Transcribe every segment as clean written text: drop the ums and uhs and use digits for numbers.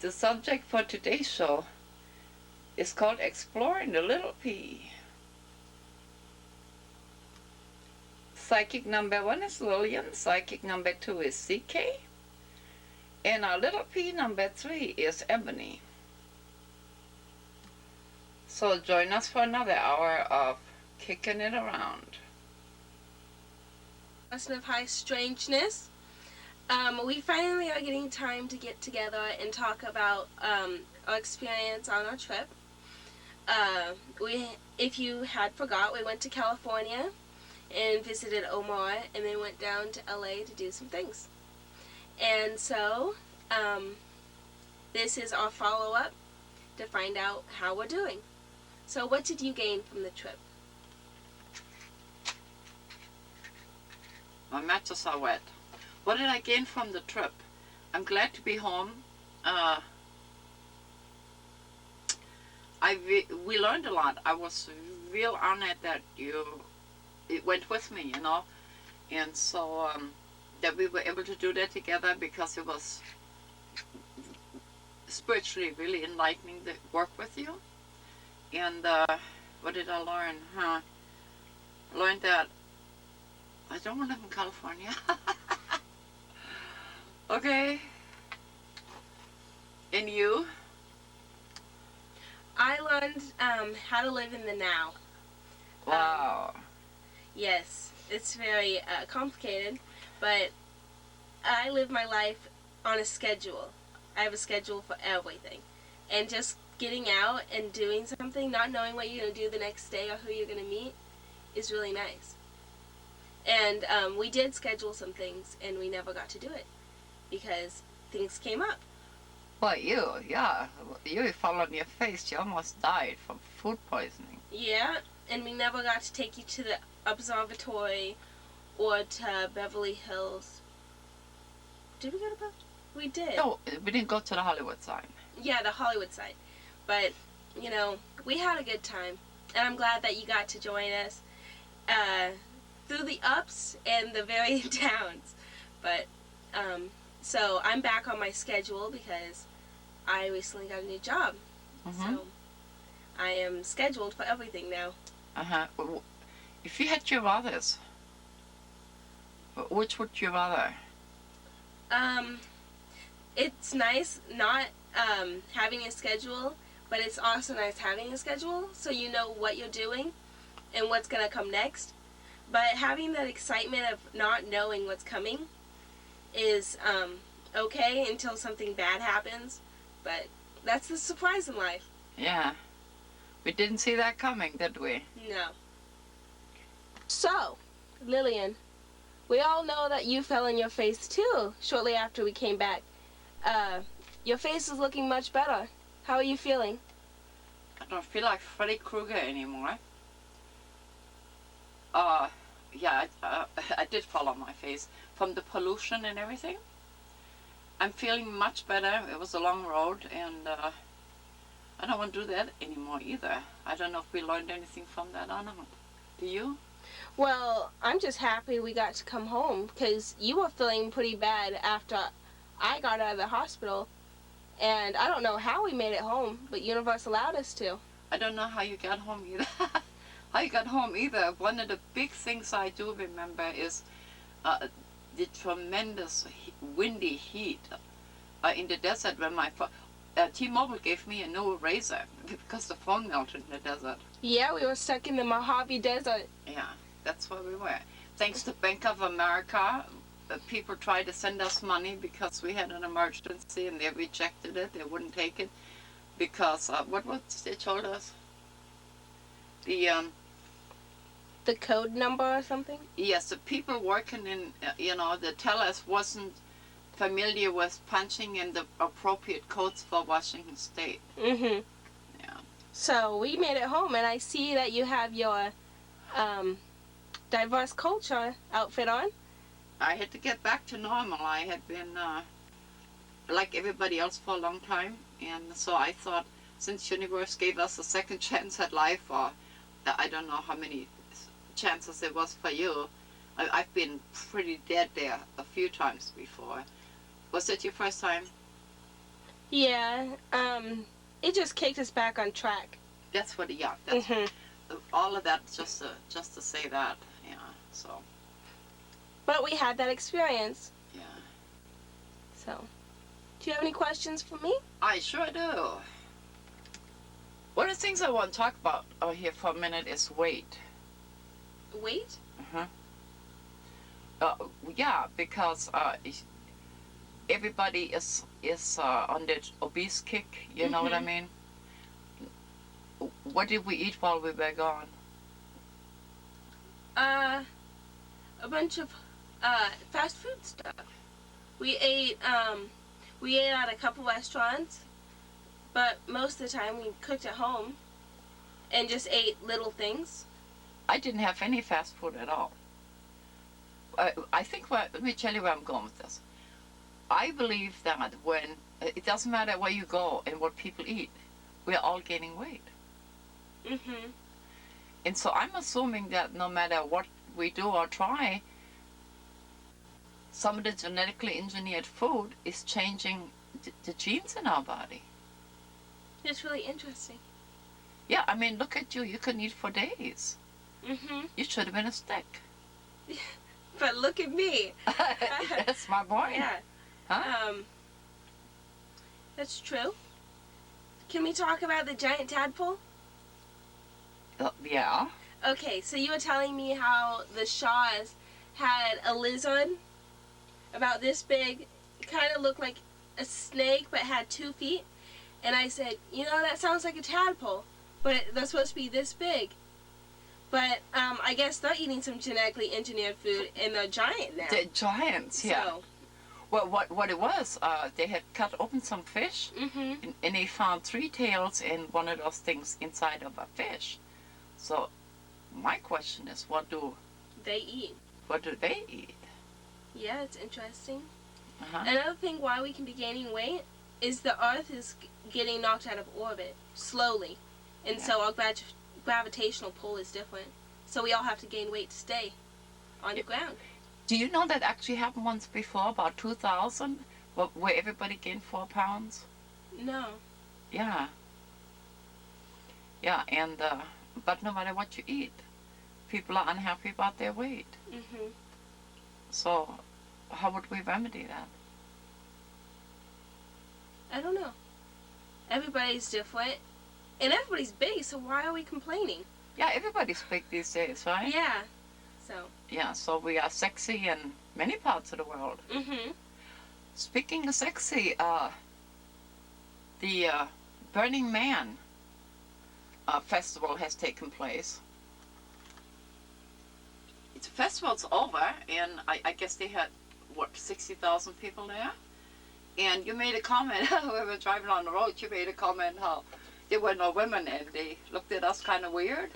The subject for today's show is called Exploring the Little P. Psychic number 1 is Lillian, psychic number 2 is CK, and our little P number 3 is Ebony. So join us for another hour of kicking it around. Of High Strangeness. We finally are getting time to get together and talk about our experience on our trip. If you had forgot, we went to California and visited Omar, and then went down to LA to do some things. And so, this is our follow-up to find out how we're doing. So what did you gain from the trip? My matches are wet. What did I gain from the trip? I'm glad to be home. We learned a lot. I was real honored that it went with me, and so that we were able to do that together, because it was spiritually really enlightening to work with you. And what did I learn? I learned that I don't want to live in California. Okay. And you? I learned how to live in the now. Wow. Yes, it's very complicated, but I live my life on a schedule. I have a schedule for everything. And just getting out and doing something, not knowing what you're going to do the next day or who you're going to meet, is really nice. And we did schedule some things, and we never got to do it because things came up. Well, you fell on your face. You almost died from food poisoning. Yeah, and we never got to take you to the observatory or to Beverly Hills. Did we go to Beverly? We did. No, we didn't go to the Hollywood side. Yeah, the Hollywood side. But, we had a good time. And I'm glad that you got to join us through the ups and the very downs. But, so I'm back on my schedule because I recently got a new job. Mm-hmm. So I am scheduled for everything now. If you had your others, which would you rather? It's nice not having a schedule, but it's also nice having a schedule so you know what you're doing and what's going to come next. But having that excitement of not knowing what's coming is okay until something bad happens, but that's the surprise in life. Yeah. We didn't see that coming, did we? No. So, Lillian, we all know that you fell on your face too shortly after we came back. Your face is looking much better. How are you feeling? I don't feel like Freddy Krueger anymore. Yeah, I did fall on my face from the pollution and everything. I'm feeling much better. It was a long road, and I don't want to do that anymore either. I don't know if we learned anything from that or not. Do you? Well, I'm just happy we got to come home because you were feeling pretty bad after I got out of the hospital. And I don't know how we made it home, but Universe allowed us to. I don't know how you got home either. One of the big things I do remember is the tremendous windy heat in the desert when my T-Mobile gave me a new razor because the phone melted in the desert. Yeah, we were stuck in the Mojave Desert. Yeah, that's where we were. Thanks to Bank of America, people tried to send us money because we had an emergency, and they rejected it. They wouldn't take it because what they told us? The code number or something? Yes, the people working in, the tellers wasn't familiar with punching in the appropriate codes for Washington State. Mm-hmm. Yeah. So we made it home, and I see that you have your diverse culture outfit on. I had to get back to normal. I had been like everybody else for a long time, and so I thought, since Universe gave us a second chance at life, or I don't know how many chances it was for you. I've been pretty dead there a few times before. Was it your first time? Yeah. It just kicked us back on track. That's what. Yeah. That's Mhm. all of that. Just to say that. Yeah. So. But we had that experience. Yeah. So, do you have any questions for me? I sure do. One of the things I want to talk about here for a minute is weight. Weight? Uh-huh. Yeah, because everybody is on the obese kick. You know what I mean? What did we eat while we were gone? A bunch of fast food stuff. We ate at a couple restaurants, but most of the time we cooked at home and just ate little things. I didn't have any fast food at all. I think, let me tell you where I'm going with this. I believe that when, it doesn't matter where you go and what people eat, we're all gaining weight. Mhm. And so I'm assuming that no matter what we do or try, some of the genetically engineered food is changing the genes in our body. It's really interesting. Yeah, I mean, look at you. You can eat for days. Mhm. You should have been a stick. But look at me. That's my point. Yeah. Huh? That's true. Can we talk about the giant tadpole? Yeah. Okay, so you were telling me how the Shaws had a lizard about this big, kind of looked like a snake but had 2 feet. And I said, that sounds like a tadpole, but they're supposed to be this big. But I guess they're eating some genetically engineered food and they're giant now. The giants, yeah. So, Well, what it was, they had cut open some fish, and they found 3 tails in one of those things inside of a fish. So, my question is, what do they eat. What do they eat? Yeah, it's interesting. Uh-huh. Another thing why we can be gaining weight is the Earth is getting knocked out of orbit slowly, and so our gravitational pull is different. So we all have to gain weight to stay on the ground. Do you know that actually happened once before, about 2000, where everybody gained 4 pounds? No. Yeah. Yeah, and but no matter what you eat, people are unhappy about their weight. So, how would we remedy that? I don't know. Everybody's different, and everybody's big, so why are we complaining? Yeah, everybody's big these days, right? Yeah. So. Yeah, so we are sexy in many parts of the world. Speaking of sexy, the Burning Man festival has taken place. The festival's over, and I guess they had, 60,000 people there? And you made a comment, we were driving on the road, you made a comment how there were no women, and they looked at us kind of weird.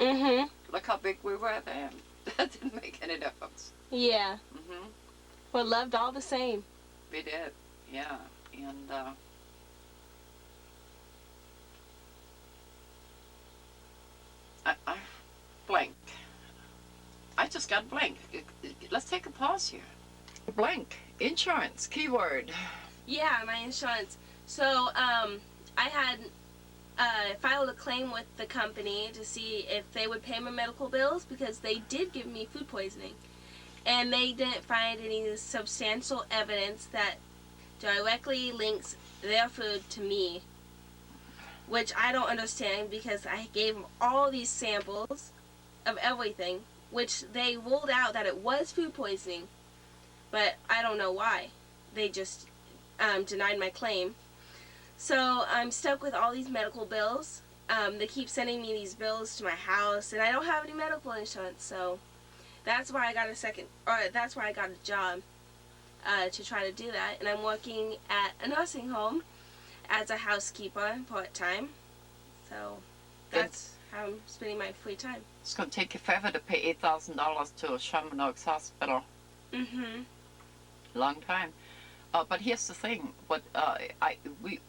Look how big we were then. That didn't make any difference. Yeah. But loved all the same. We did, yeah. And I blank. I just got blank. Let's take a pause here. Blank. Insurance. Keyword. Yeah, my insurance. So, I had filed a claim with the company to see if they would pay my medical bills because they did give me food poisoning. And they didn't find any substantial evidence that directly links their food to me, which I don't understand because I gave them all these samples of everything, which they ruled out that it was food poisoning, but I don't know why. They just denied my claim. So I'm stuck with all these medical bills. They keep sending me these bills to my house, and I don't have any medical insurance, so that's why I got that's why I got a job to try to do that. And I'm working at a nursing home as a housekeeper part-time. So that's how I'm spending my free time. It's going to take you forever to pay $8,000 to Sherman Oaks Hospital. Long time. But here's the thing. We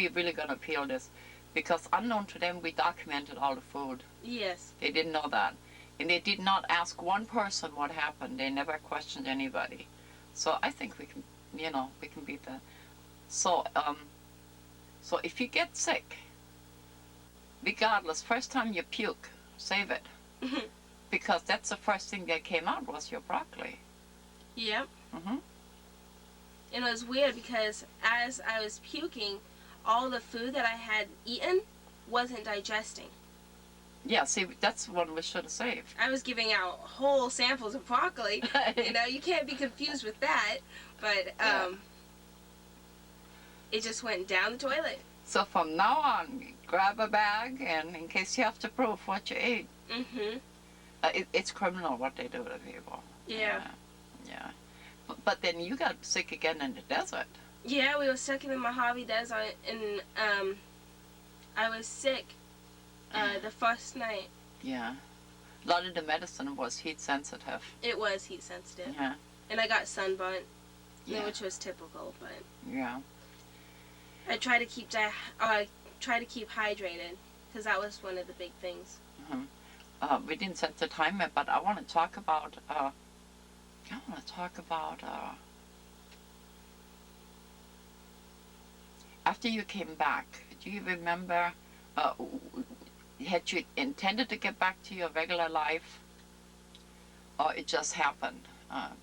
really going to appeal this because unknown to them, we documented all the food. Yes. They didn't know that. And they did not ask one person what happened. They never questioned anybody. So I think we can, we can beat that. So So if you get sick, regardless, first time you puke, save it. Because that's the first thing that came out was your broccoli. Yep. Mm-hmm. And it was weird because as I was puking, all the food that I had eaten wasn't digesting. Yeah, see, that's one we should have saved. I was giving out whole samples of broccoli. You know, you can't be confused with that. But it just went down the toilet. So from now on, grab a bag, and in case you have to prove what you ate. Mm-hmm. It's criminal what they do to people. Yeah. Yeah. But then you got sick again in the desert. Yeah, we were stuck in the Mojave Desert, and I was sick the first night. Yeah. A lot of the medicine was heat sensitive. It was heat sensitive. Yeah. And I got sunburnt, Yeah. which was typical, but Yeah. I try to keep hydrated, because that was one of the big things. Mm-hmm. We didn't set the timer, but I want to talk about after you came back. Do you remember? Had you intended to get back to your regular life, or it just happened?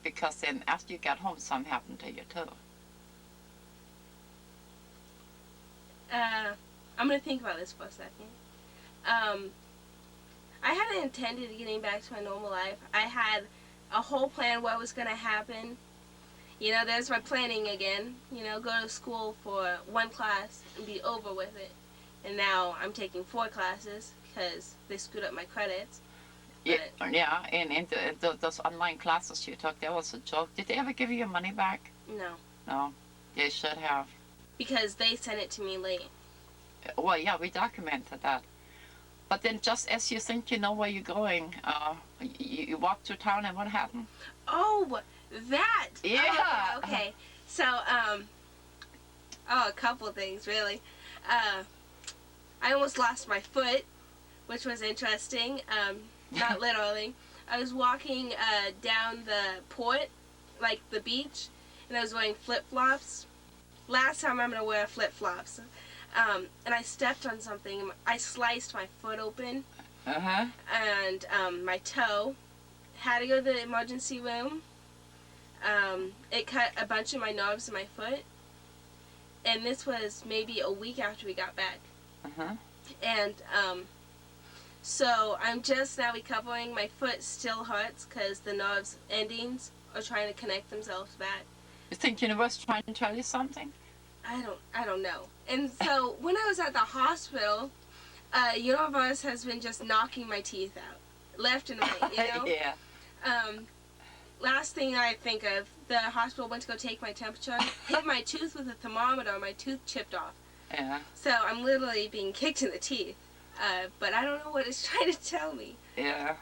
Because then after you got home, something happened to you too. I'm going to think about this for a second. I hadn't intended getting back to my normal life. I had a whole plan what was going to happen. You know, there's my planning again. You know, go to school for one class and be over with it. And now I'm taking 4 classes because they screwed up my credits. Yeah, and those online classes you took, that was a joke. Did they ever give you your money back? No. No, they should have. Because they sent it to me late. Well, yeah, we documented that. But then just as you think you know where you're going, you walk through town and what happened? Oh, that! Yeah! Oh, okay. So, a couple of things, really. I almost lost my foot, which was interesting. Not literally. I was walking down the port, like the beach, and I was wearing flip-flops. Last time I'm going to wear flip-flops. And I stepped on something. I sliced my foot open. Uh-huh. And my toe. Had to go to the emergency room. It cut a bunch of my nerves in my foot. And this was maybe a week after we got back. Uh-huh. And so I'm just now recovering. My foot still hurts because the nerves endings are trying to connect themselves back. You think universe trying to tell you something? I don't know. And so when I was at the hospital, universe has been just knocking my teeth out, left and right, you know? Yeah. Last thing I think of, the hospital went to go take my temperature, hit my tooth with a thermometer, my tooth chipped off. Yeah. So I'm literally being kicked in the teeth, but I don't know what it's trying to tell me. Yeah.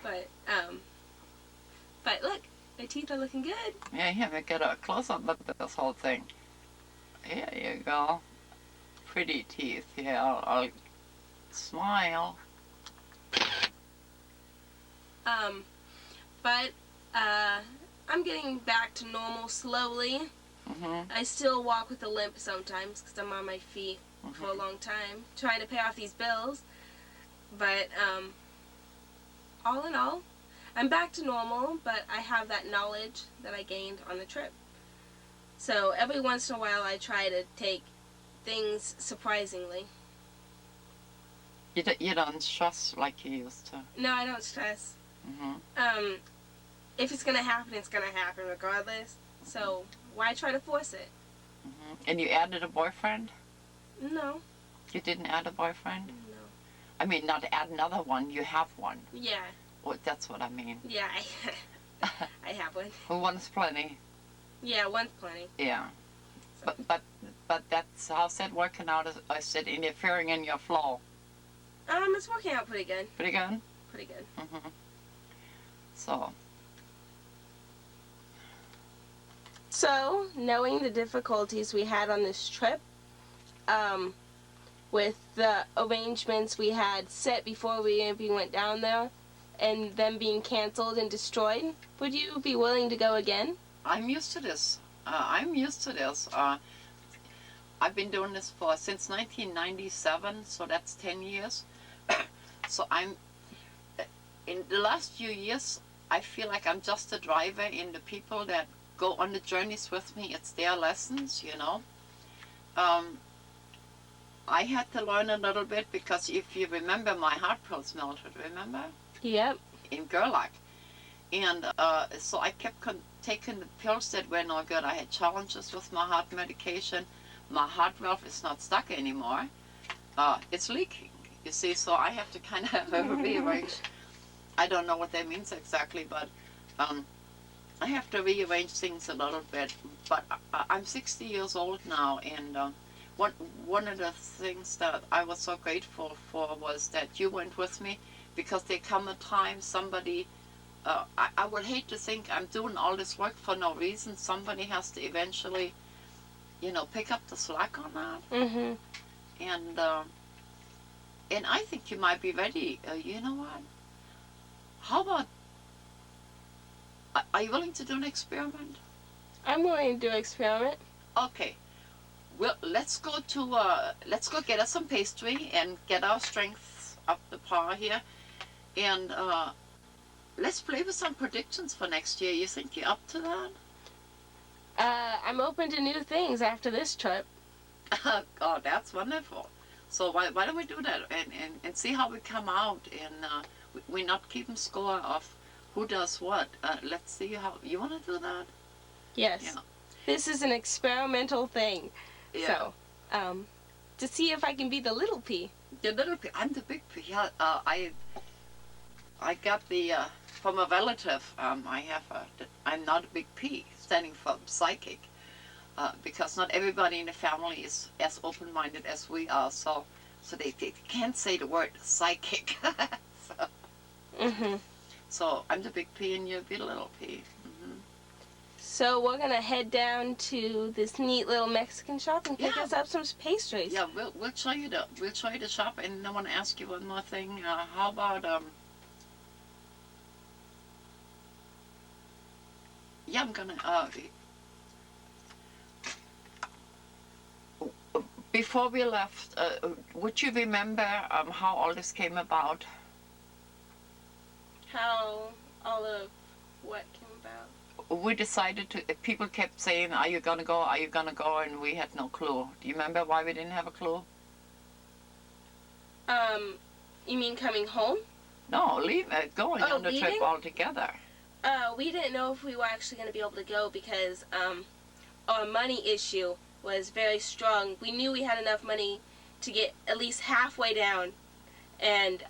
But look, my teeth are looking good. Yeah, here we get a close-up look at this whole thing. Here you go. Pretty teeth. Yeah, I'll smile. But I'm getting back to normal slowly. Mm-hmm. I still walk with a limp sometimes because I'm on my feet for a long time trying to pay off these bills. But all in all, I'm back to normal, but I have that knowledge that I gained on the trip. So every once in a while I try to take things surprisingly. You don't stress like you used to. No, I don't stress. Mm-hmm. If it's going to happen, it's going to happen regardless. So why try to force it? Mm-hmm. And you added a boyfriend? No. You didn't add a boyfriend? No. I mean, not add another one, you have one. Yeah. Well, that's what I mean. Yeah, I have one. Well, one's plenty. Yeah, one's plenty. Yeah. So. But that's, how's that working out? Is it interfering in your flow? It's working out pretty good. Pretty good? Pretty good. Mm-hmm. So, knowing the difficulties we had on this trip, with the arrangements we had set before we even went down there, and them being canceled and destroyed, would you be willing to go again? I'm used to this. I've been doing this since 1997, so that's 10 years. So in the last few years, I feel like I'm just a driver, and the people that go on the journeys with me, it's their lessons, you know. I had to learn a little bit because if you remember, my heart pills melted, remember? Yep. In Gerlach. And so I kept taking the pills that were no good. I had challenges with my heart medication. My heart valve is not stuck anymore. It's leaking, you see, so I have to kind of rearrange. I don't know what that means exactly, but I have to rearrange things a little bit. But I'm 60 years old now, and one of the things that I was so grateful for was that you went with me, because there come a time somebody, I would hate to think I'm doing all this work for no reason. Somebody has to eventually, you know, pick up the slack on that. Mm-hmm. And I think you might be ready. You know what? How about, are you willing to do an experiment? I'm willing to do an experiment. Okay. Well, let's go get us some pastry and get our strength up the par here. And let's play with some predictions for next year. You think you're up to that? I'm open to new things after this trip. Oh, that's wonderful. So why don't we do that and see how we come out, and we're not keeping score of who does what. Let's see how, you want to do that? Yes. Yeah. This is an experimental thing. Yeah. So, to see if I can be the little P. The little P. I'm the big P. Yeah. I got the from a relative. I'm not a big P, standing for psychic. Because not everybody in the family is as open-minded as we are, so they can't say the word psychic. Mm-hmm. So I'm the big P and you're the little P. Mm-hmm. So we're gonna head down to this neat little Mexican shop and pick Yeah. us up some pastries. Yeah, we'll show you the shop, and I want to ask you one more thing. How about yeah, I'm gonna before we left, would you remember how all this came about? How all of what came about? We decided to, people kept saying, are you gonna go, are you gonna go, and we had no clue. Do you remember why we didn't have a clue? You mean coming home? No, going on the trip leaving? altogether. We didn't know if we were actually going to be able to go because our money issue was very strong. We knew we had enough money to get at least halfway down, and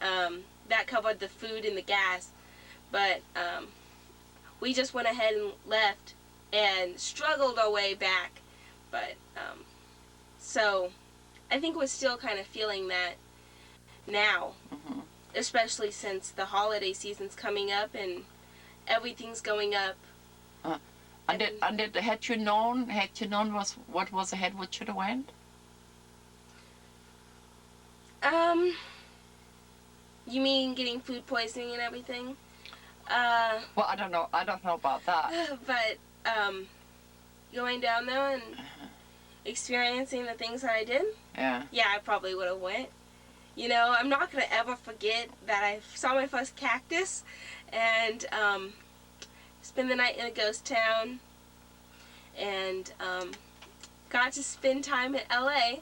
that covered the food and the gas. But we just went ahead and left and struggled our way back. But so I think we're still kind of feeling that now, Mm-hmm. especially since the holiday season's coming up and everything's going up. And had you known what was ahead, what should have went? You mean getting food poisoning and everything? Well, I don't know about that. But going down there and experiencing the things that I did, Yeah. yeah, I probably would have went. You know, I'm not gonna ever forget that I saw my first cactus and spend the night in a ghost town and got to spend time in LA.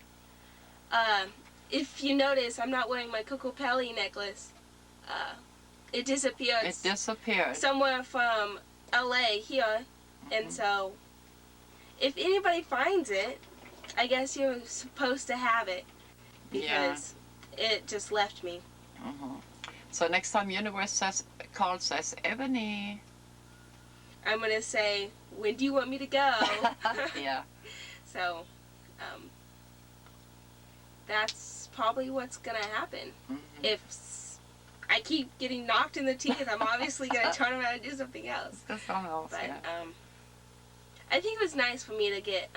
If you notice, I'm not wearing my Coco Pelli necklace. It disappeared. It disappeared. Somewhere from LA here. And so, if anybody finds it, I guess you're supposed to have it. Because it just left me. Mm-hmm. So next time Universe calls us, Ebony. I'm going to say, when do you want me to go? Yeah. So, that's probably what's going to happen. Mm-hmm. If I keep getting knocked in the teeth, I'm obviously going to turn around and do something else. Something else, But yeah. I think it was nice for me to get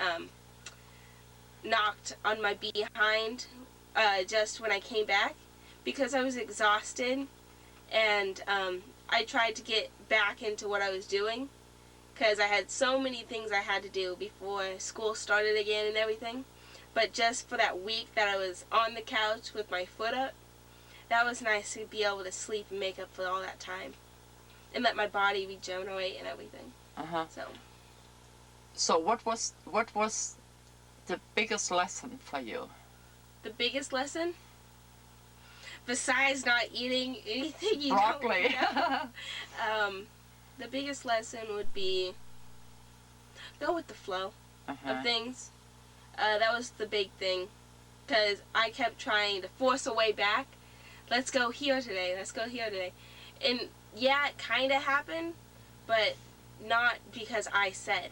knocked on my behind just when I came back, because I was exhausted, and I tried to get back into what I was doing, because I had so many things I had to do before school started again and everything. But just for that week that I was on the couch with my foot up, that was nice to be able to sleep and make up for all that time. And let my body regenerate and everything. Uh-huh. So So what was the biggest lesson for you? the biggest lesson, besides not eating anything you Broccoli. the biggest lesson would be go with the flow of things. That was the big thing, because I kept trying to force a way back. Let's go here today. Let's go here today. And yeah, it kind of happened, but not because I said.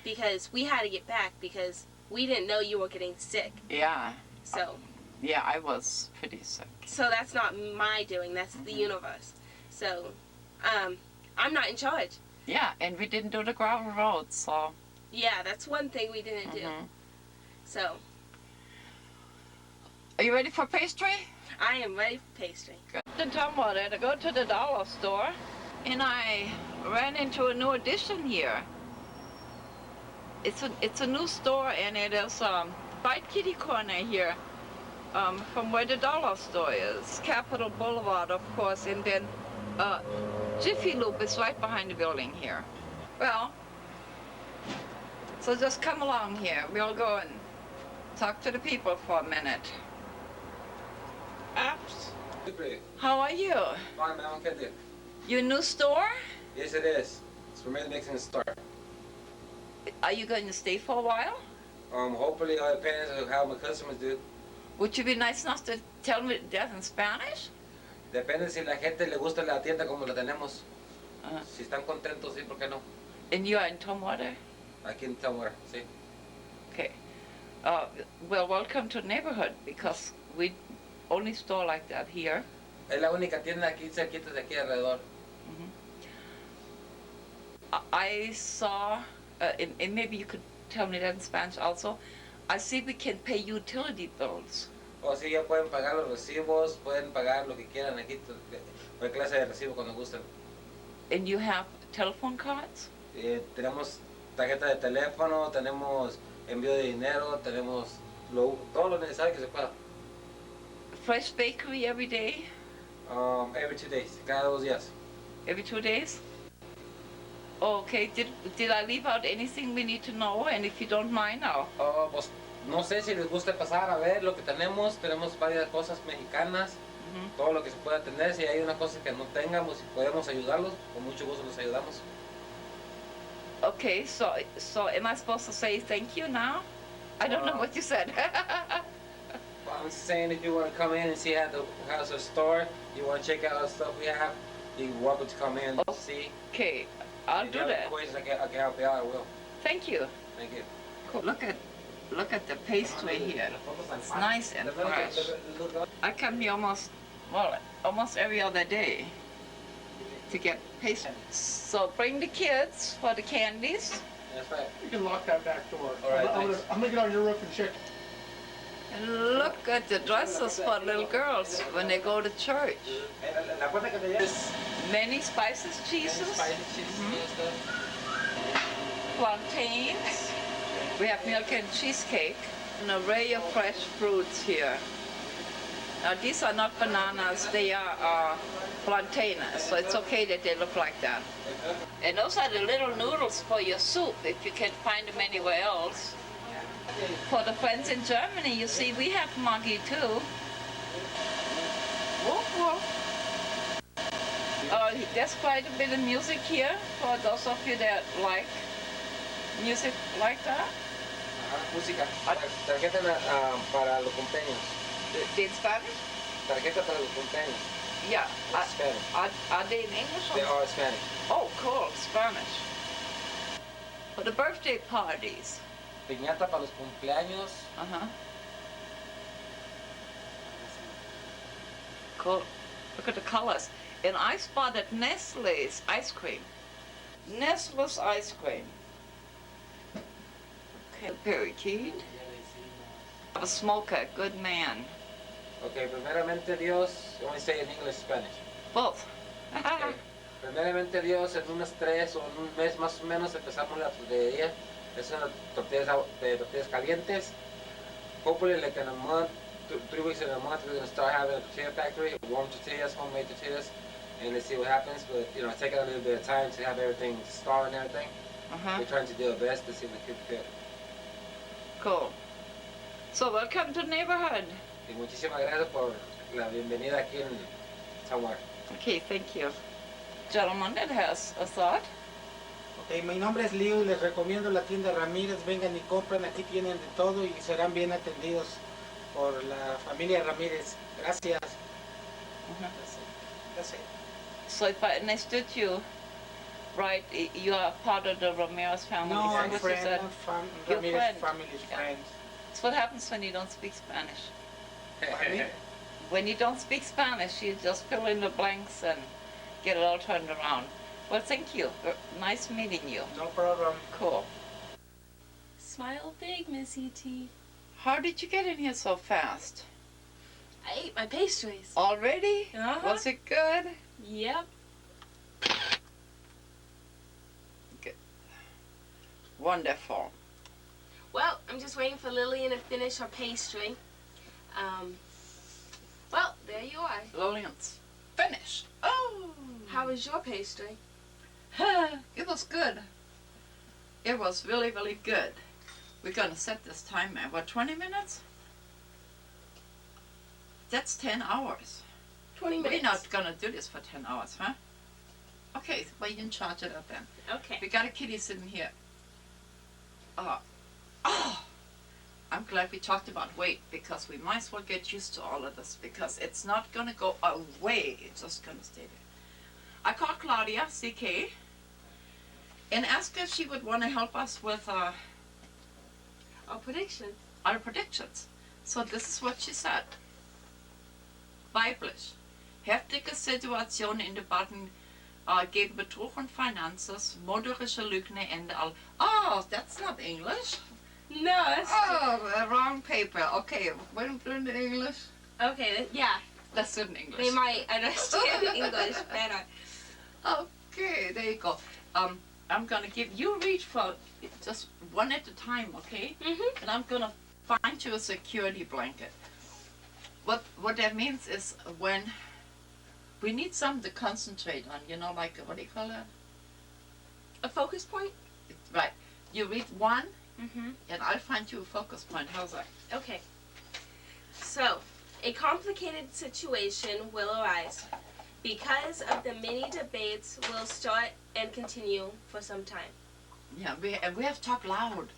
Because we had to get back because we didn't know you were getting sick. Yeah. So. Yeah, I was pretty sick. So that's not my doing. That's the universe. So, I'm not in charge. Yeah, and we didn't do the gravel road, so. Yeah, that's one thing we didn't do. So. Are you ready for pastry? I am ready for pastry. In Tumwater to go to the dollar store, and I ran into a new addition here. It's a new store, and it is right kitty corner here, from where the dollar store is. Capitol Boulevard, of course, and then Jiffy Lube is right behind the building here. Well, so just come along here. We'll go and talk to the people for a minute. Apps. How are you? Fine, man. Okay, dear. Your new store? Yes, it is. So we're making a start. Are you going to stay for a while? Hopefully, it all depends on how my customers do. Would you be nice enough to tell me that in Spanish? Depende si la gente le gusta la tienda como la tenemos. Si están contentos, sí, ¿por qué no? And you are in Tumwater? Aquí en Tumwater, sí. Okay. Well, welcome to the neighborhood, because we only store like that here. Es la única tienda aquí cerquita de aquí alrededor. I saw, and maybe you could tell me that in Spanish also, I see we can pay utility bills. O sí, ya pueden pagar los recibos, pueden pagar lo que quieran aquí, cualquier clase de recibo cuando gusten. And you have telephone cards? Tenemos tarjeta de teléfono, tenemos envío de dinero, tenemos todo lo necesario que se pueda. Fresh bakery every day? Every 2 days, cada 2 días. Every 2 days? Okay, did I leave out anything we need to know? And if you don't mind, I'll... Pues no sé si les gusta pasar a ver lo que tenemos. Tenemos varias cosas mexicanas, todo lo que se pueda tener. Si hay una cosa que no tengamos y podemos ayudarlos, con mucho gusto los ayudamos. Okay, so am I supposed to say thank you now? I don't know what you said. I'm saying if you want to come in and see how's the store, you want to check out the stuff we have, you're welcome to come in and see. Okay, I'll do that. If you have questions, I can help you out, I will. Thank you. Thank you. Cool. Look at the pastry here. It's nice and fresh. I come here almost every other day to get pastry. So bring the kids for the candies. That's right. You can lock that back door. All right, I'm thanks. gonna get on your roof and check. And look at the dresses for little girls when they go to church. Many spices, cheeses, plantains. We have milk and cheesecake. An array of fresh fruits here. Now these are not bananas, they are plantains, so it's okay that they look like that. And those are the little noodles for your soup, if you can find them anywhere else. For the friends in Germany, you see, we have Maggi too. Woof, woof. There's quite a bit of music here for those of you that like music like that. Música. Tarjeta para los cumpleaños. In Spanish? Tarjeta para los cumpleaños. Yeah. Spanish. Are they in English? They are Spanish. Oh, cool, Spanish. For the birthday parties. Piñata para los cumpleaños. Cool. Look at the colors. And I spotted Nestle's ice cream. Nestle's ice cream. Okay, parakeet. A smoker, good man. Okay, primeramente Dios, you want to say in English, Spanish? Both. Okay. Primeramente Dios, en unas 3 o en un mes más o menos empezamos la tortillería. Es una tortillas calientes. hopefully like in a month, 3 weeks in a month, we're gonna start having a tortilla factory, warm tortillas, homemade tortillas, and let's see what happens. But it's taking a little bit of time to have everything start and everything. We're trying to do our best to see if we can fit. Cool. So welcome to the neighborhood. Y muchísimas gracias por la bienvenida aquí en Saguar. Okay, thank you. Gentleman that has a thought. Ok, mi nombre es Leo y les recomiendo la tienda Ramírez. Vengan y compren, aquí tienen de todo y serán bien atendidos por la familia Ramírez. Gracias. That's it. So if I understood you right, you are part of the Ramirez family. No, So I'm what friend, is that? Your Ramirez friend. family's Yeah. friends. It's what happens when you don't speak Spanish. Pardon me? When you don't speak Spanish, you just fill in the blanks and get it all turned around. Well, thank you. Nice meeting you. No problem. Cool. Smile big, Miss E.T. How did you get in here so fast? I ate my pastries. Already? Uh-huh. Was it good? Yep. Good. Wonderful. Well, I'm just waiting for Lillian to finish her pastry. Well, there you are. Lillian's finished. Oh! How was your pastry? It was good. It was really, really good. We're gonna set this timer. What, 20 minutes? That's 10 hours. 20 minutes. We're not gonna do this for 10 hours, huh? Okay, well, you can charge it up then. Okay. We got a kitty sitting here. I'm glad we talked about weight because we might as well get used to all of this because it's not gonna go away. It's just gonna stay there. I called Claudia, CK, and asked her if she would want to help us with Our prediction. our predictions. So this is what she said. Weiblich. Heftige Situationen in Debatten gegen Betrug und Finanzes, moderische Lügne, Ende all. Oh, that's not English. No, that's Oh, wrong paper. Okay, when we in English, okay. Yeah, let's do it in English. they might understand English better. Okay, there you go. I'm gonna give you read for just one at a time, okay? Mhm. And I'm gonna find you a security blanket. What that means is when we need something to concentrate on, like what do you call it? A focus point. Right. You read one, Mhm. and I'll find you a focus point. How's that? Okay. So, a complicated situation will arise because of the many debates will start and continue for some time. Yeah, we have to talk loud.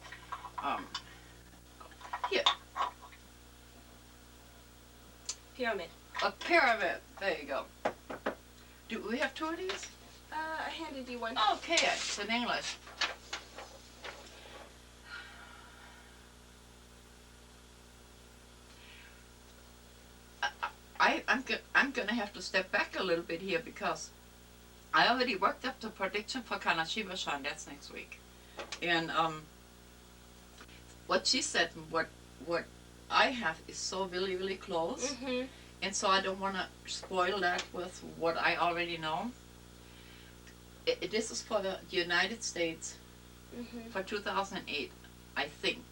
Here, Pyramid. a pyramid. There you go. Do we have two of these? I handed you one. Okay, it's in English. I'm gonna have to step back a little bit here because I already worked up the prediction for Kanashiba-shan. That's next week, and what she said, and what I have is so really really close, Mhm. and so I don't want to spoil that with what I already know. This is for the United States Mhm. for 2008, I think,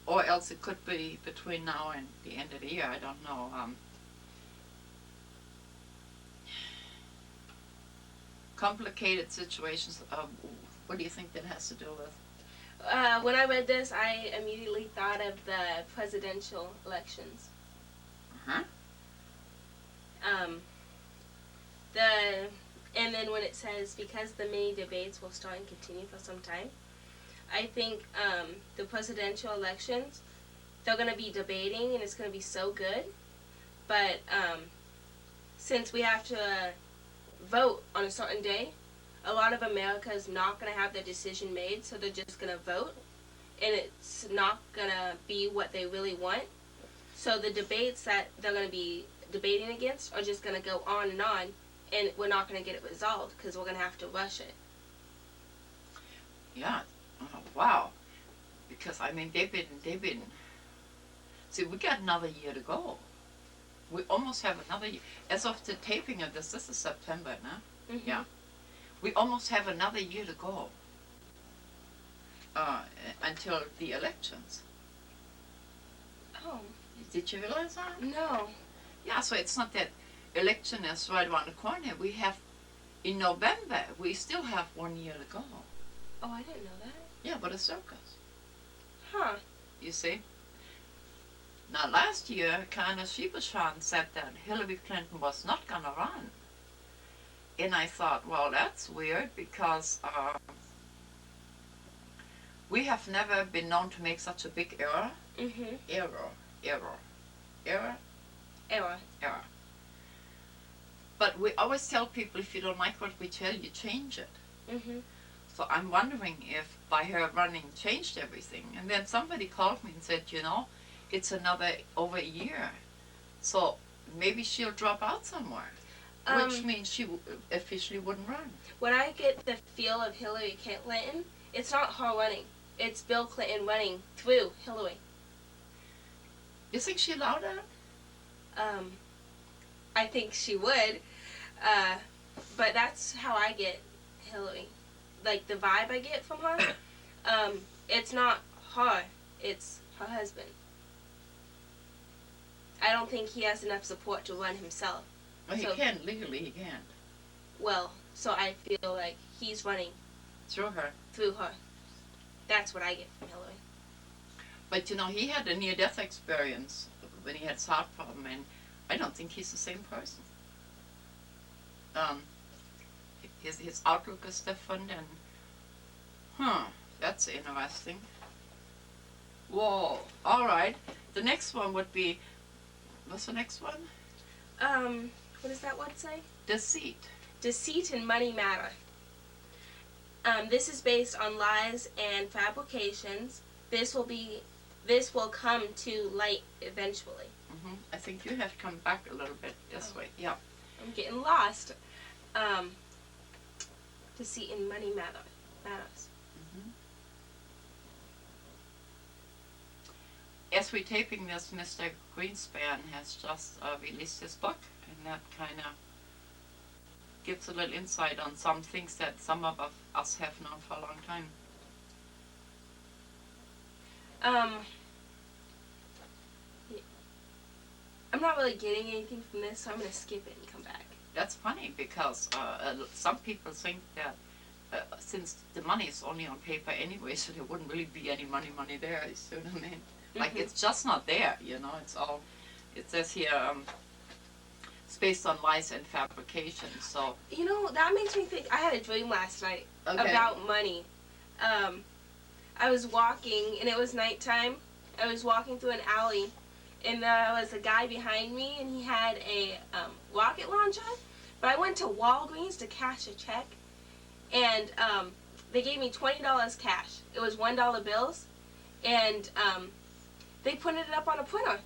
or else it could be between now and the end of the year. I don't know. Complicated situations. What do you think that has to do with? When I read this, I immediately thought of the presidential elections. Huh? And then when it says because the many debates will start and continue for some time, I think the presidential elections, they're going to be debating and it's going to be so good. But since we have to vote on a certain day, a lot of America is not going to have their decision made, so they're just going to vote, and it's not going to be what they really want. So the debates that they're going to be debating against are just going to go on, and we're not going to get it resolved because we're going to have to rush it. Yeah. Oh, wow. Because I mean they've been. See, we got another year to go. We almost have another year. As of the taping of this is September, no? Mm-hmm. Yeah. We almost have another year to go until the elections. Oh. Did you realize that? No. Yeah, so it's not that election is right around the corner. We have, in November, we still have 1 year to go. Oh, I didn't know that. Yeah, but a circus. Huh. You see? Now last year, Kana Shibashan said that Hillary Clinton was not going to run. And I thought, well, that's weird because we have never been known to make such a big error. Mm-hmm. Error. But we always tell people, if you don't like what we tell you, change it. Mm-hmm. So I'm wondering if by her running changed everything. And then somebody called me and said, you know, it's another over a year. So maybe she'll drop out somewhere. Which means she officially wouldn't run. When I get the feel of Hillary Clinton, it's not her running. It's Bill Clinton running through Hillary. You think she allowed that? I think she would. But that's how I get Hillary. Like, the vibe I get from her, it's not her. It's her husband. I don't think he has enough support to run himself. Well, he can't. Legally, he can't. Well, so I feel like he's running Through her. through her. That's what I get from Hillary. But, you know, he had a near-death experience when he had his heart problem, and I don't think he's the same person. His outlook is different, and that's interesting. Whoa, all right. The next one would be, what's the next one? What does that word say? Deceit. Deceit and money matter. This is based on lies and fabrications. This will come to light eventually. Mm-hmm. I think you have to come back a little bit this way. Yeah. I'm getting lost. Deceit and money matters. Mm-hmm. As we're taping this, Mr. Greenspan has just released his book, and that kind of gives a little insight on some things that some of us have known for a long time. I'm not really getting anything from this, so I'm going to skip it and come back. That's funny because some people think that since the money is only on paper anyway, so there wouldn't really be any money there, you see what I mean? Like, it's just not there, you know, it's all, it says here, it's based on lies and fabrication, so. You know, that makes me think, I had a dream last night about money. I was walking, and it was nighttime. I was walking through an alley, and there was a guy behind me, and he had a rocket launcher. But I went to Walgreens to cash a check, and they gave me $20 cash. It was $1 bills, and they printed it up on a printer,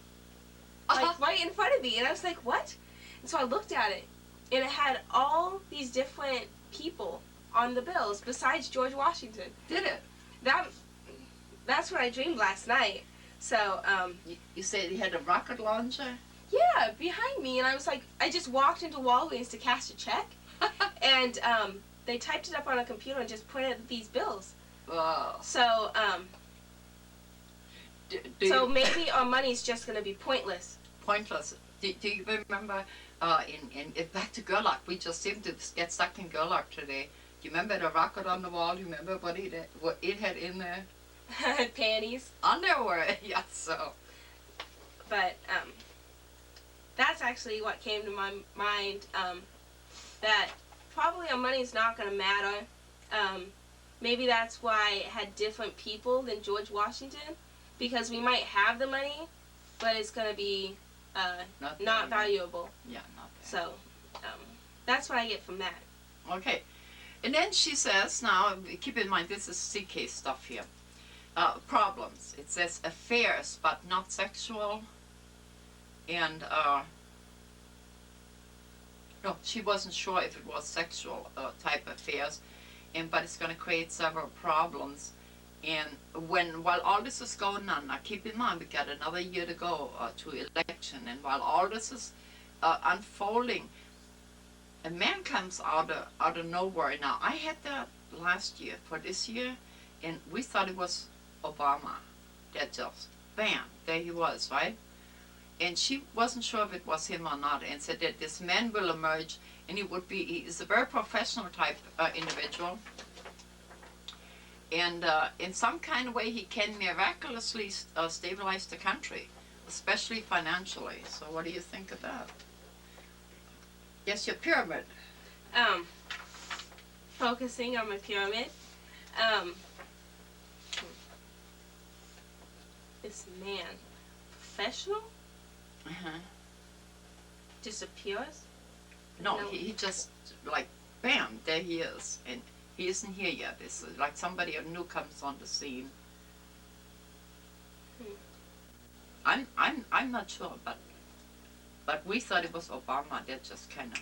like right in front of me. And I was like, what? And so I looked at it, and it had all these different people on the bills besides George Washington. Did it? That's what I dreamed last night. So, You said he had a rocket launcher? yeah, behind me, and I was like, I just walked into Walgreens to cash a check, and they typed it up on a computer and just printed these bills. Wow. So, So maybe our money's just going to be pointless. Pointless. Do you remember in back to Gerlach? We just seemed to get stuck in Gerlach today. Do you remember the rocket on the wall? Do you remember what it had in there? Panties. Underwear. Yeah. So. But that's actually what came to my mind. That probably our money's not going to matter. Maybe that's why it had different people than George Washington, because we might have the money, but it's going to be not valuable. Yeah, not there. So that's what I get from that. Okay. And then she says, now keep in mind this is CK stuff here. Problems. It says affairs, but not sexual. And no, she wasn't sure if it was sexual type affairs, but it's going to create several problems. And while all this is going on, now keep in mind we got another year to go to election, and while all this is unfolding, a man comes out of nowhere. Now I had that last year for this year, and we thought it was Obama that just bam, there he was, right? And she wasn't sure if it was him or not, and said that this man will emerge, and he's a very professional type individual, and in some kind of way he can miraculously stabilize the country, especially financially. So what do you think of that? Yes, your pyramid. Focusing on my pyramid. This man, professional, disappears. No, he just, like, bam, there he is, and he isn't here yet. It's like somebody new comes on the scene. I'm not sure, but we thought it was Obama that just kind of,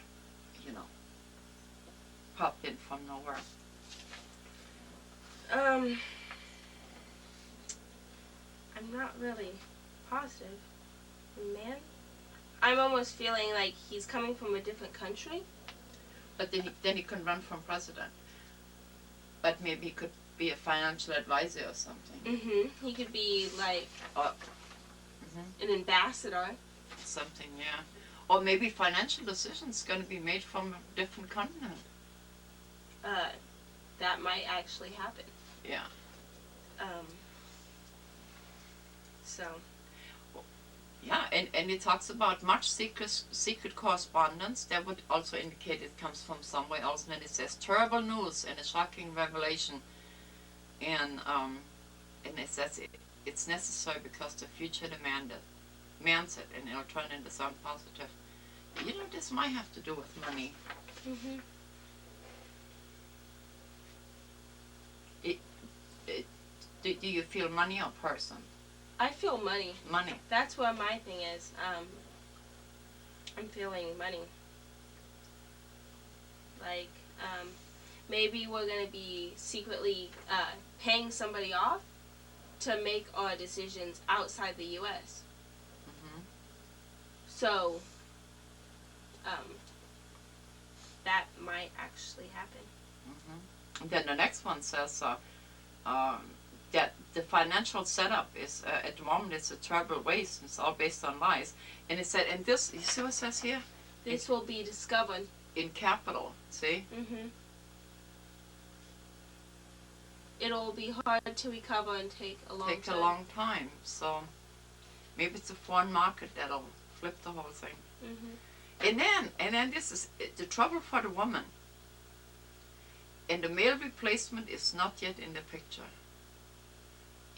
popped in from nowhere. I'm not really positive. Man, I'm almost feeling like he's coming from a different country. But then he can run for president. But maybe he could be a financial advisor or something. He could be like an ambassador. Something, yeah. Or maybe financial decisions going to be made from a different continent. That might actually happen. Yeah. So. Yeah, and it talks about much secret correspondence. That would also indicate it comes from somewhere else. And then it says terrible news and a shocking revelation. And it says it's necessary because the future demands it, and it'll turn into something positive. This might have to do with money. Do you feel money or person? I feel money. Money. That's what my thing is. I'm feeling money. Like, maybe we're going to be secretly paying somebody off to make our decisions outside the U.S. So, that might actually happen. And then the next one says that the financial setup is, at the moment, it's a terrible waste. It's all based on lies. And it said, and this, you see what it says here? This will be discovered. In capital, see? It'll be hard to recover and take a long time. So maybe it's a foreign market that'll flip the whole thing. And then this is the trouble for the woman. And the male replacement is not yet in the picture.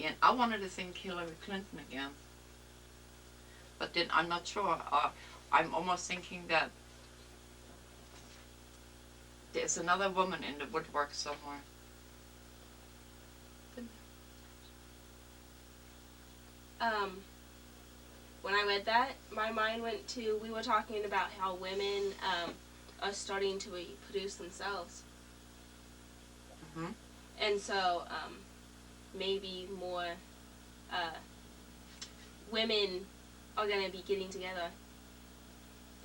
And I wanted to think Hillary Clinton again. But then I'm not sure. I'm almost thinking that there's another woman in the woodwork somewhere. When I read that, my mind went to, we were talking about how women are starting to reproduce themselves. And so, maybe more women are going to be getting together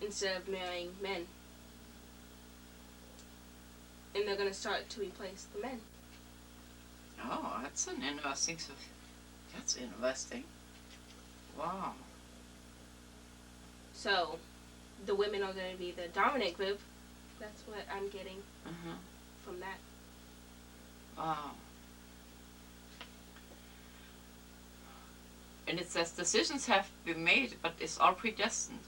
instead of marrying men. And they're going to start to replace the men. Oh, that's interesting. Wow. So, the women are going to be the dominant group. That's what I'm getting from that. Wow. And it says decisions have been made, but it's all predestined.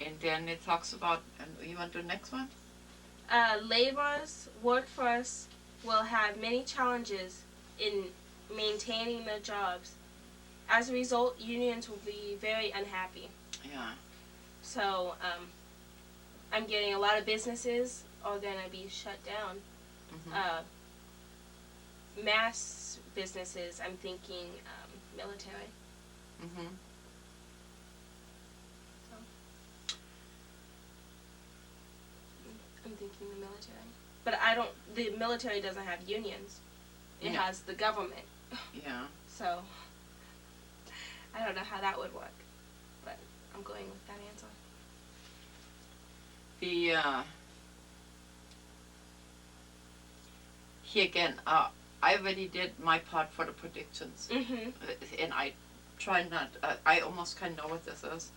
And then it talks about, and you want to do the next one? Labor's workforce will have many challenges in maintaining their jobs. As a result, unions will be very unhappy. Yeah. So, I'm getting a lot of businesses are going to be shut down. Mass businesses, I'm thinking military. So, I'm thinking the military. But the military doesn't have unions. It has the government. Yeah. So, I don't know how that would work. But I'm going with that answer. Here again, I already did my part for the predictions. And try not. I almost kind of know what this is,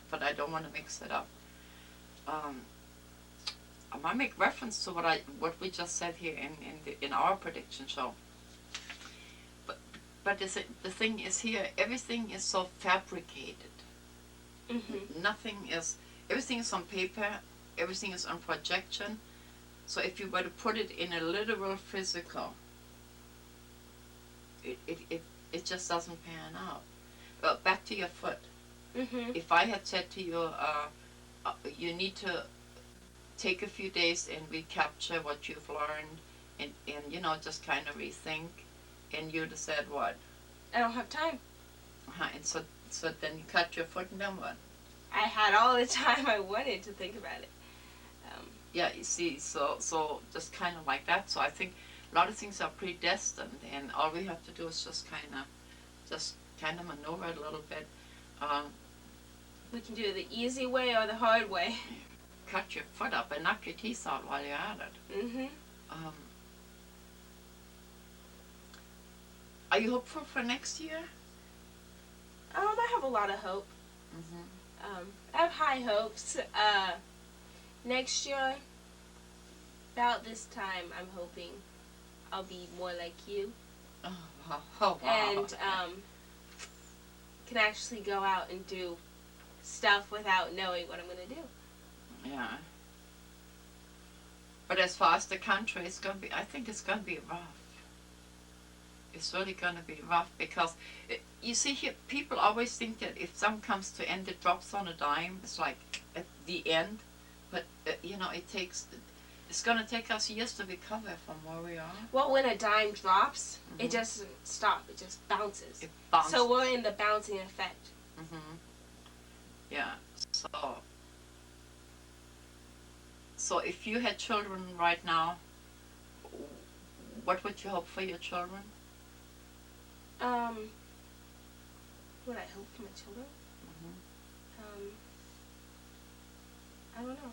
but I don't want to mix it up. I might make reference to what we just said here in our prediction show. But the thing is here, everything is so fabricated. Everything is on paper, everything is on projection. So if you were to put it in a literal physical, it just doesn't pan out. Back to your foot. If I had said to you, you need to take a few days and recapture what you've learned and just kind of rethink, and you'd have said what? I don't have time. And so then you cut your foot and then what? I had all the time I wanted to think about it. Yeah, you see, so just kind of like that. So I think a lot of things are predestined, and all we have to do is just kind of maneuver it a little bit. We can do it the easy way or the hard way. Cut your foot up and knock your teeth out while you're at it. Are you hopeful for next year? I have a lot of hope. I have high hopes. Next year, about this time, I'm hoping I'll be more like you. Oh, wow. And can actually go out and do stuff without knowing what I'm going to do. Yeah. But as far as the country, I think it's going to be rough. It's really going to be rough because, you see here, people always think that if something comes to end, it drops on a dime. It's like at the end. But, it's going to take us years to recover from where we are. Well, when a dime drops, it doesn't stop. It just bounces. It bounces. So we're in the bouncing effect. Yeah. So if you had children right now, what would you hope for your children? What I hope for my children? I don't know.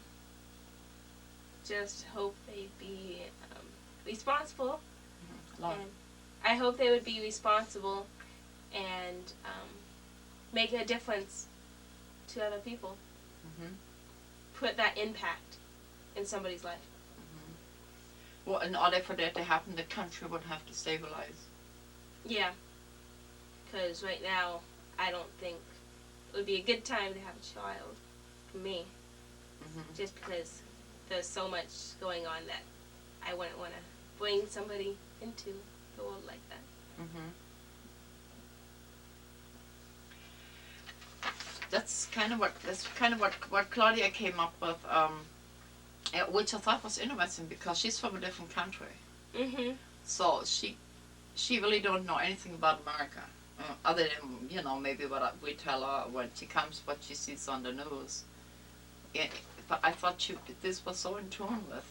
Just hope they'd be responsible. And I hope they would be responsible and make a difference to other people. Put that impact in somebody's life. Well, in order for that to happen, the country would have to stabilize. Yeah. Because right now, I don't think it would be a good time to have a child for me. Just because there's so much going on that I wouldn't want to bring somebody into the world like that. That's kind of what Claudia came up with, which I thought was interesting because she's from a different country. So she really don't know anything about America, other than maybe what we tell her when she comes, what she sees on the news. But I thought this was so in tune with,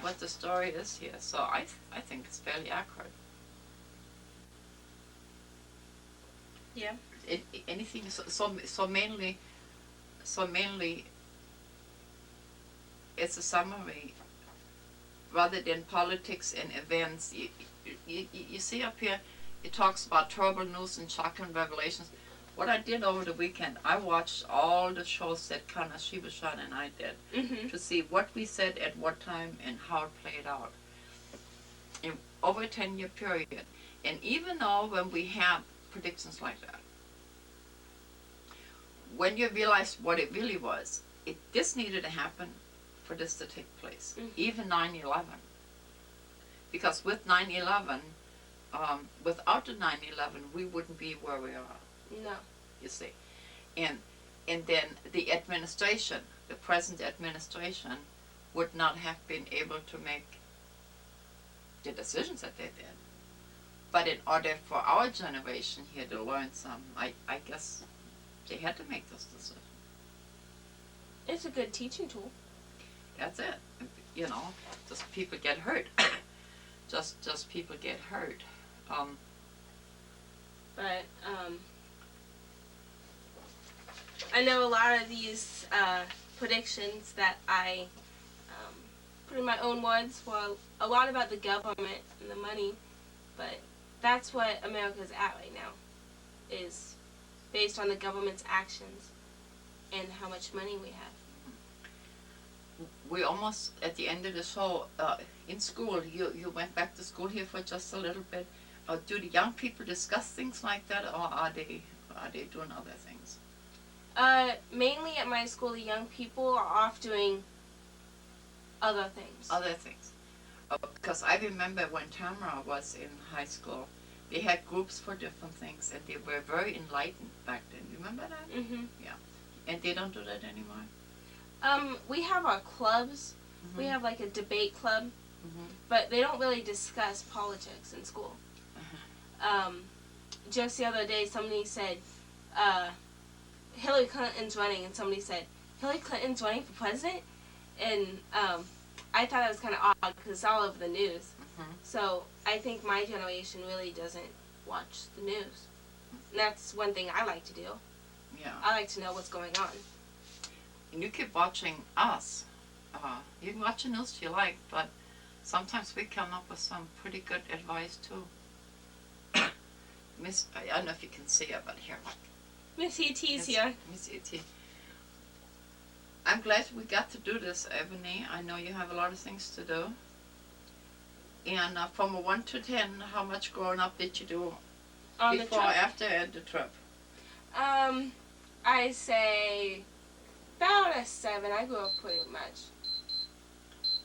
what the story is here. So I think it's fairly accurate. Yeah. Anything so mainly it's a summary rather than politics and events. You see up here, it talks about terrible news and shocking revelations. What I did over the weekend, I watched all the shows that Kana Shibashan and I did to see what we said at what time and how it played out in over a 10-year period. And even though when we have predictions like that, when you realize what it really was, this needed to happen for this to take place. Even 9/11. Because with 9/11, without the 9/11, we wouldn't be where we are. No. You see. And then the administration, the present administration, would not have been able to make the decisions that they did. But in order for our generation here to learn some, I guess they had to make those decisions. It's a good teaching tool. That's it. Just people get hurt. just people get hurt. But I know a lot of these predictions that I put in my own words were a lot about the government and the money But that's what America's at right now, is based on the government's actions and how much money we have. We're almost at the end of the show. In school, you went back to school here for just a little bit. Do the young people discuss things like that, or are they doing other things? Mainly at my school, the young people are off doing other things. Other things. Because I remember when Tamara was in high school, they had groups for different things, and they were very enlightened back then. Remember that? Mm-hmm. Yeah. And they don't do that anymore? We have our clubs. Mm-hmm. We have like a debate club, Mm-hmm. but they don't really discuss politics in school. Uh-huh. Just the other day, somebody said, Hillary Clinton's running, and somebody said, Hillary Clinton's running for president? And I thought that was kind of odd because it's all over the news. Mm-hmm. So I think my generation really doesn't watch the news. And that's one thing I like to do. Yeah. I like to know what's going on. And you keep watching us. You can watch the news you like, but sometimes we come up with some pretty good advice too. Miss, I don't know if you can see her, but here, look. Miss E.T.'s here. Miss E.T. I'm glad we got to do this, Ebony. I know you have a lot of things to do. And from a 1 to 10, how much growing up did you do On before, the trip. after, and the trip? I say about a 7. I grew up pretty much.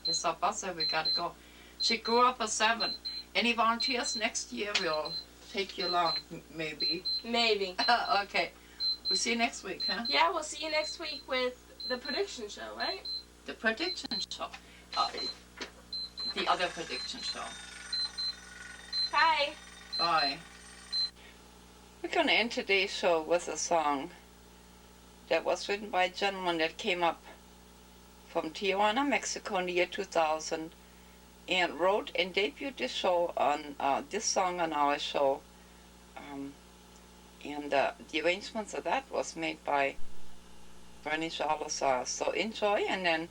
Yes, our boss said we got to go. She grew up a 7. Any volunteers? Next year we'll take you along, maybe. Maybe. Okay. We'll see you next week, huh? Yeah, we'll see you next week with the prediction show, right? The prediction show. The other prediction show. Bye. Bye. We're going to end today's show with a song that was written by a gentleman that came up from Tijuana, Mexico in the year 2000 and wrote and debuted this show on this song on our show. And the arrangements of that was made by Bernie Salazar. So enjoy, and then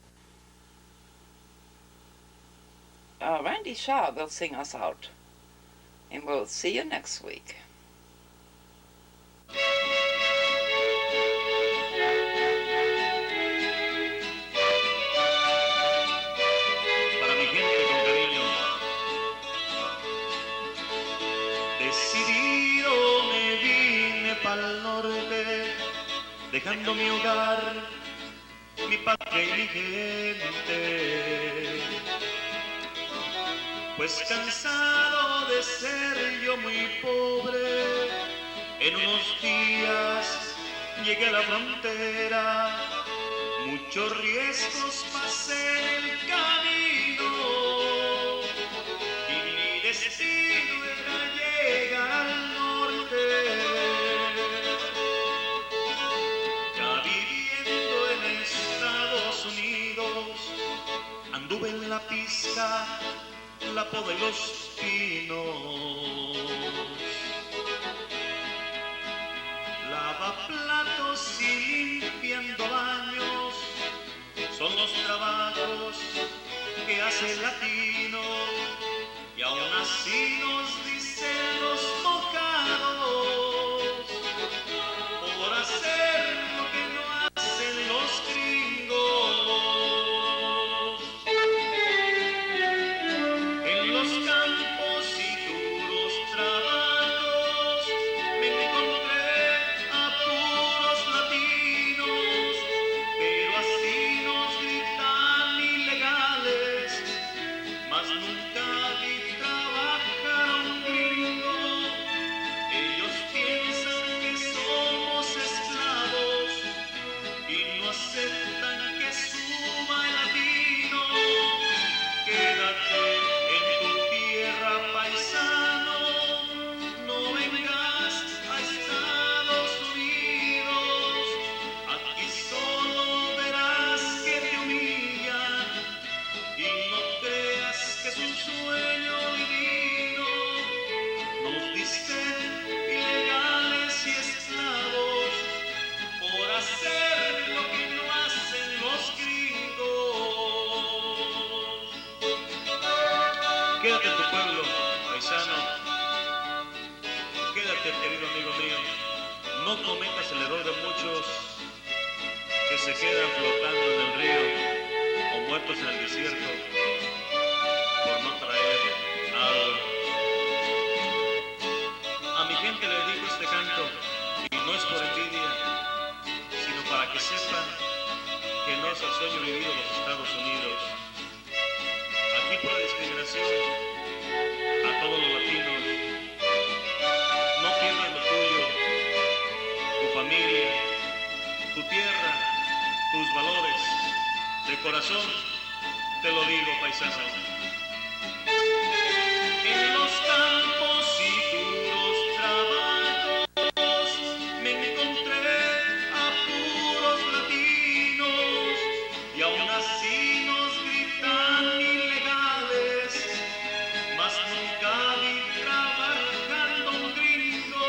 Randy Shaw will sing us out. And we'll see you next week. Para mi gente con cariño, decidido me vine pa'l norte, dejando mi hogar, mi patria y mi gente. Pues cansado de ser yo muy pobre, en unos días llegué a la frontera, muchos riesgos pasé en el camino, y mi destino era llegar al norte. Ya viviendo en Estados Unidos, anduve en la pista, la poda y los pinos. Lavaplatos y limpiando baños son los trabajos que hace el latino, y aún así nos dicen los mojados por hacer lo que no hacen los gringos. En los campos y duros trabajos me encontré a puros latinos, pero así nos gritan ilegales, mas nunca vi trabajar. se quedan flotando en el río o muertos en el desierto por no traer algo. A mi gente le dedico este canto y no es por envidia, sino para que sepan que no es el sueño vivido en los Estados Unidos. Aquí por la discriminación a todos los latinos, no pierdas lo tuyo, tu familia, tu tierra, tus valores. De corazón te lo digo, paisano. En los campos y duros trabajos me encontré a puros latinos y aún así nos gritan ilegales, mas nunca vi trabajando un gringo.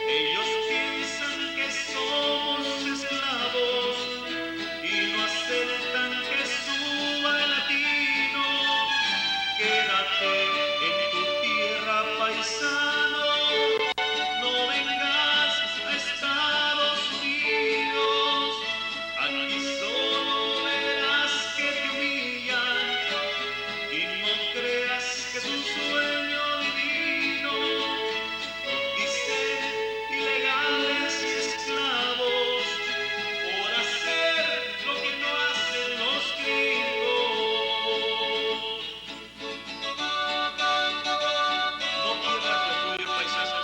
Ellos piensan que somos esclavos y no aceptan que suba el latino. Quédate en tu tierra, paisano, no vengas a Estados Unidos. Aquí solo verás que te humillan y no creas que es un sueño divino. Nos dicen ilegales y esclavos por hacer lo que no hacen los gringos. No pierdas lo tuyo, paisano.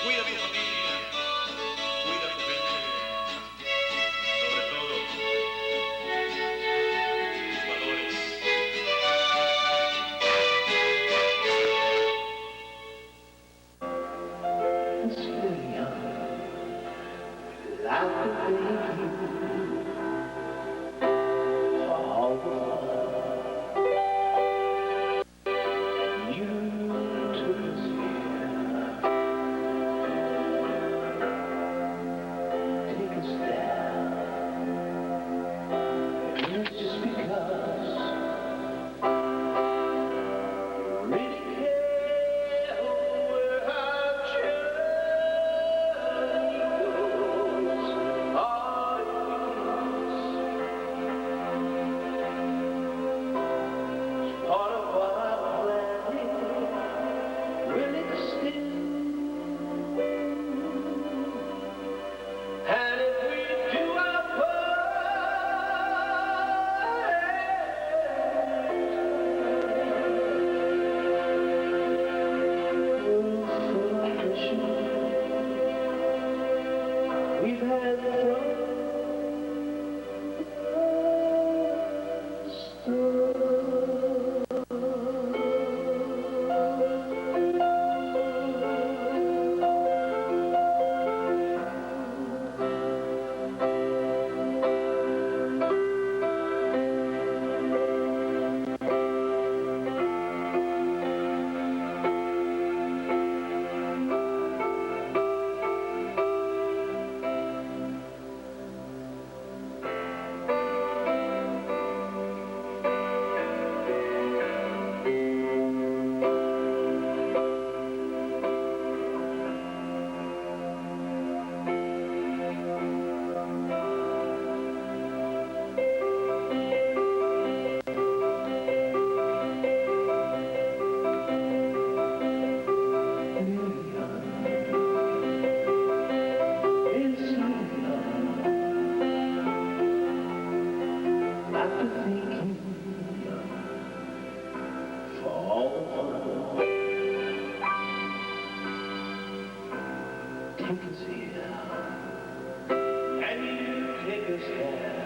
Cuida tu familia, cuida tu gente, sobre todo tus valores. Take us here, and you take us there.